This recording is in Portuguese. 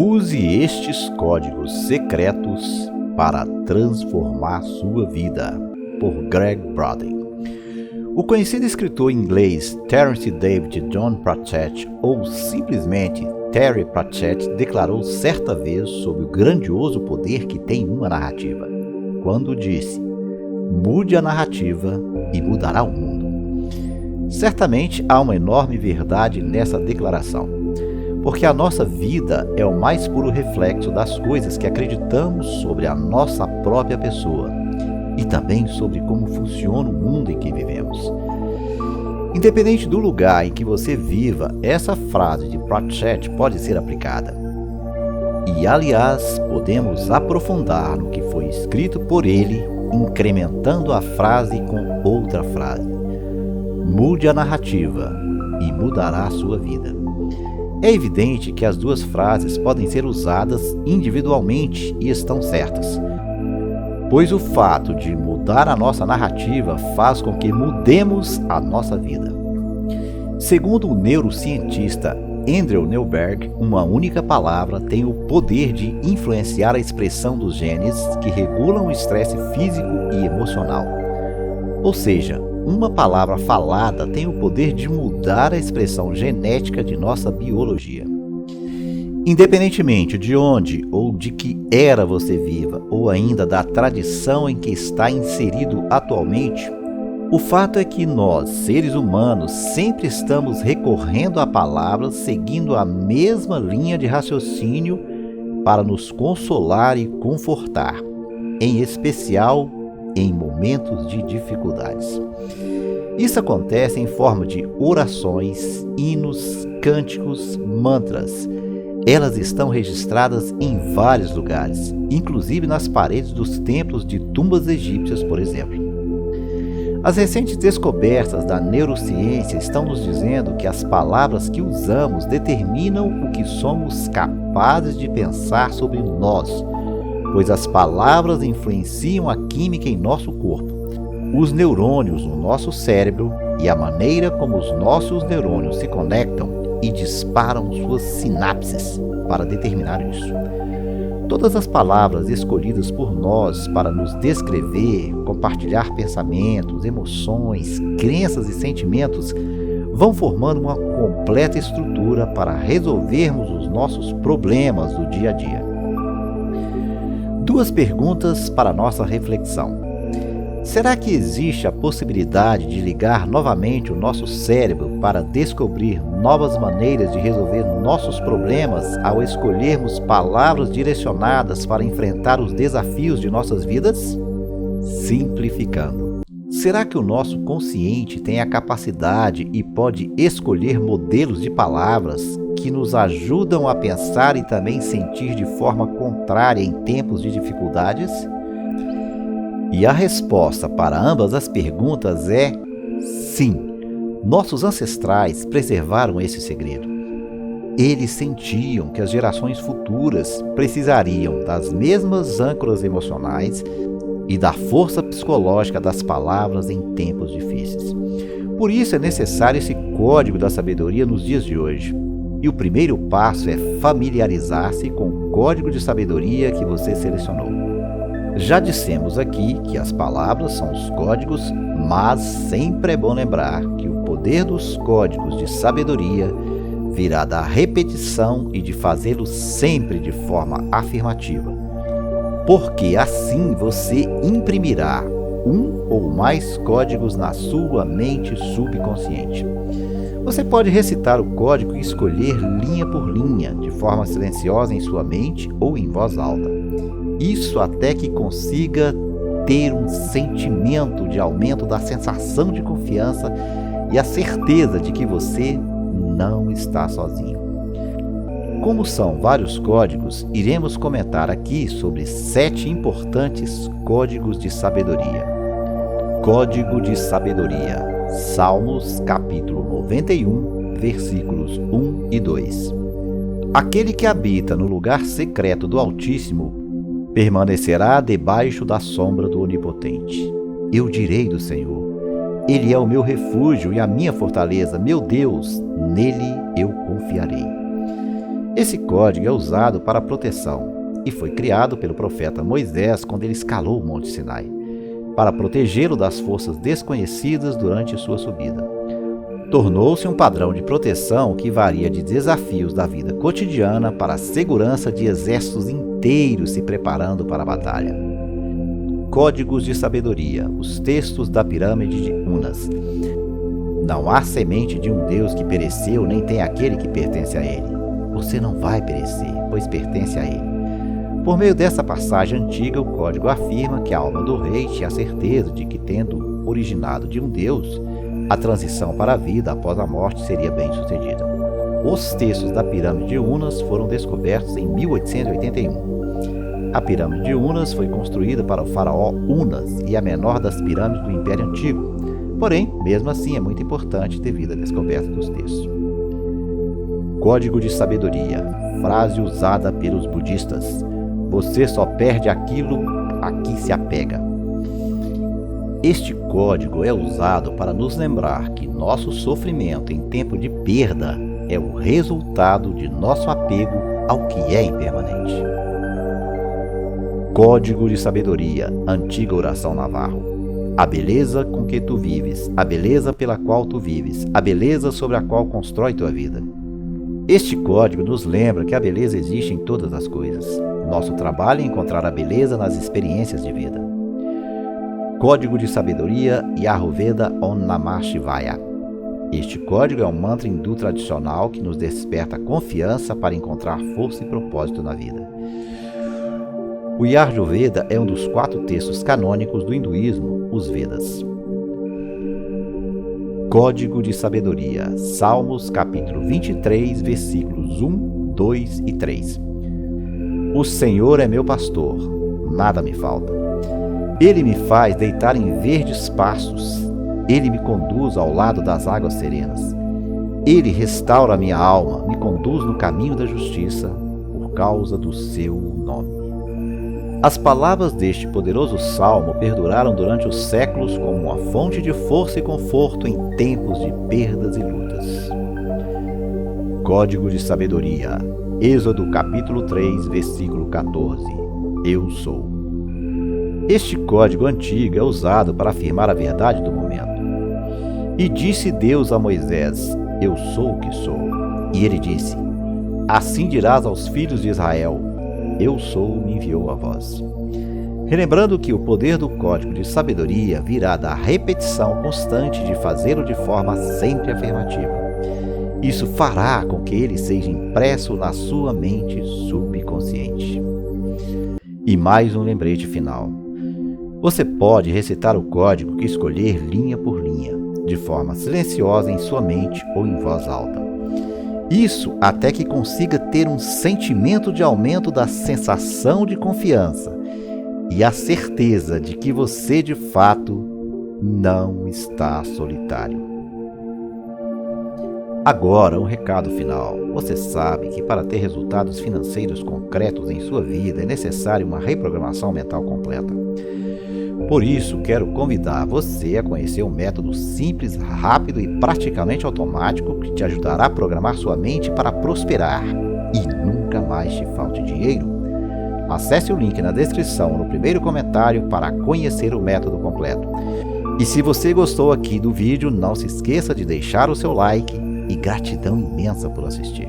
Use estes códigos secretos para transformar sua vida, por Greg Braden. O conhecido escritor inglês Terence David John Pratchett, ou simplesmente Terry Pratchett, declarou certa vez sobre o grandioso poder que tem uma narrativa, quando disse: "Mude a narrativa e mudará o mundo." Certamente há uma enorme verdade nessa declaração, porque a nossa vida é o mais puro reflexo das coisas que acreditamos sobre a nossa própria pessoa e também sobre como funciona o mundo em que vivemos. Independente do lugar em que você viva, essa frase de Pratchett pode ser aplicada. E, aliás, podemos aprofundar no que foi escrito por ele, incrementando a frase com outra frase: "Mude a narrativa e mudará a sua vida." É evidente que as duas frases podem ser usadas individualmente e estão certas, pois o fato de mudar a nossa narrativa faz com que mudemos a nossa vida. Segundo o neurocientista Andrew Newberg, uma única palavra tem o poder de influenciar a expressão dos genes que regulam o estresse físico e emocional. Ou seja, uma palavra falada tem o poder de mudar a expressão genética de nossa biologia. Independentemente de onde ou de que era você viva, ou ainda da tradição em que está inserido atualmente, o fato é que nós, seres humanos, sempre estamos recorrendo a palavras seguindo a mesma linha de raciocínio para nos consolar e confortar, em especial em momentos de dificuldades. Isso acontece em forma de orações, hinos, cânticos, mantras. Elas estão registradas em vários lugares, inclusive nas paredes dos templos de tumbas egípcias, por exemplo. As recentes descobertas da neurociência estão nos dizendo que as palavras que usamos determinam o que somos capazes de pensar sobre nós, pois as palavras influenciam a química em nosso corpo, os neurônios no nosso cérebro e a maneira como os nossos neurônios se conectam e disparam suas sinapses para determinar isso. Todas as palavras escolhidas por nós para nos descrever, compartilhar pensamentos, emoções, crenças e sentimentos vão formando uma completa estrutura para resolvermos os nossos problemas do dia a dia. Duas perguntas para nossa reflexão. Será que existe a possibilidade de ligar novamente o nosso cérebro para descobrir novas maneiras de resolver nossos problemas ao escolhermos palavras direcionadas para enfrentar os desafios de nossas vidas? Simplificando, será que o nosso consciente tem a capacidade e pode escolher modelos de palavras que nos ajudam a pensar e também sentir de forma contrária em tempos de dificuldades? E a resposta para ambas as perguntas é sim. Nossos ancestrais preservaram esse segredo. Eles sentiam que as gerações futuras precisariam das mesmas âncoras emocionais e da força psicológica das palavras em tempos difíceis. Por isso é necessário esse código da sabedoria nos dias de hoje. E o primeiro passo é familiarizar-se com o código de sabedoria que você selecionou. Já dissemos aqui que as palavras são os códigos, mas sempre é bom lembrar que o poder dos códigos de sabedoria virá da repetição e de fazê-lo sempre de forma afirmativa, porque assim você imprimirá um ou mais códigos na sua mente subconsciente. Você pode recitar o código e escolher linha por linha, de forma silenciosa em sua mente ou em voz alta. Isso até que consiga ter um sentimento de aumento da sensação de confiança e a certeza de que você não está sozinho. Como são vários códigos, iremos comentar aqui sobre 7 importantes códigos de sabedoria. Código de sabedoria. Salmos, capítulo 91, versículos 1 e 2. Aquele que habita no lugar secreto do Altíssimo permanecerá debaixo da sombra do Onipotente. Eu direi do Senhor: Ele é o meu refúgio e a minha fortaleza, meu Deus, nele eu confiarei. Esse código é usado para proteção e foi criado pelo profeta Moisés quando ele escalou o Monte Sinai, para protegê-lo das forças desconhecidas durante sua subida. Tornou-se um padrão de proteção que varia de desafios da vida cotidiana para a segurança de exércitos inteiros se preparando para a batalha. Códigos de sabedoria, os textos da pirâmide de Unas. Não há semente de um Deus que pereceu, nem tem aquele que pertence a ele. Você não vai perecer, pois pertence a ele. Por meio dessa passagem antiga, o código afirma que a alma do rei tinha a certeza de que, tendo originado de um Deus, a transição para a vida após a morte seria bem sucedida. Os textos da pirâmide de Unas foram descobertos em 1881. A pirâmide de Unas foi construída para o faraó Unas e a menor das pirâmides do Império Antigo. Porém, mesmo assim, é muito importante devido à descoberta dos textos. Código de sabedoria, frase usada pelos budistas. Você só perde aquilo a que se apega. Este código é usado para nos lembrar que nosso sofrimento em tempo de perda é o resultado de nosso apego ao que é impermanente. Código de sabedoria, antiga oração navarro. A beleza com que tu vives, a beleza pela qual tu vives, a beleza sobre a qual constrói tua vida. Este código nos lembra que a beleza existe em todas as coisas. Nosso trabalho é encontrar a beleza nas experiências de vida. Código de sabedoria Ayurveda Om Namah Shivaya. Este código é um mantra hindu tradicional que nos desperta confiança para encontrar força e propósito na vida. O Ayurveda é um dos 4 textos canônicos do hinduísmo, os Vedas. Código de sabedoria, Salmos capítulo 23, versículos 1, 2 e 3. O Senhor é meu pastor, nada me falta. Ele me faz deitar em verdes pastos, ele me conduz ao lado das águas serenas. Ele restaura a minha alma, me conduz no caminho da justiça, por causa do seu nome. As palavras deste poderoso salmo perduraram durante os séculos como uma fonte de força e conforto em tempos de perdas e lutas. Código de sabedoria, Êxodo capítulo 3, versículo 14. Eu sou. Este código antigo é usado para afirmar a verdade do momento. E disse Deus a Moisés, eu sou o que sou. E ele disse, assim dirás aos filhos de Israel, eu sou, me enviou a vós. Relembrando que o poder do código de sabedoria virá da repetição constante de fazê-lo de forma sempre afirmativa. Isso fará com que ele seja impresso na sua mente subconsciente. E mais um lembrete final. Você pode recitar o código que escolher linha por linha, de forma silenciosa em sua mente ou em voz alta. Isso até que consiga ter um sentimento de aumento da sensação de confiança e a certeza de que você de fato não está solitário. Agora, um recado final. Você sabe que para ter resultados financeiros concretos em sua vida é necessário uma reprogramação mental completa. Por isso, quero convidar você a conhecer um método simples, rápido e praticamente automático que te ajudará a programar sua mente para prosperar e nunca mais te falte dinheiro. Acesse o link na descrição no primeiro comentário para conhecer o método completo. E se você gostou aqui do vídeo, não se esqueça de deixar o seu like e gratidão imensa por assistir.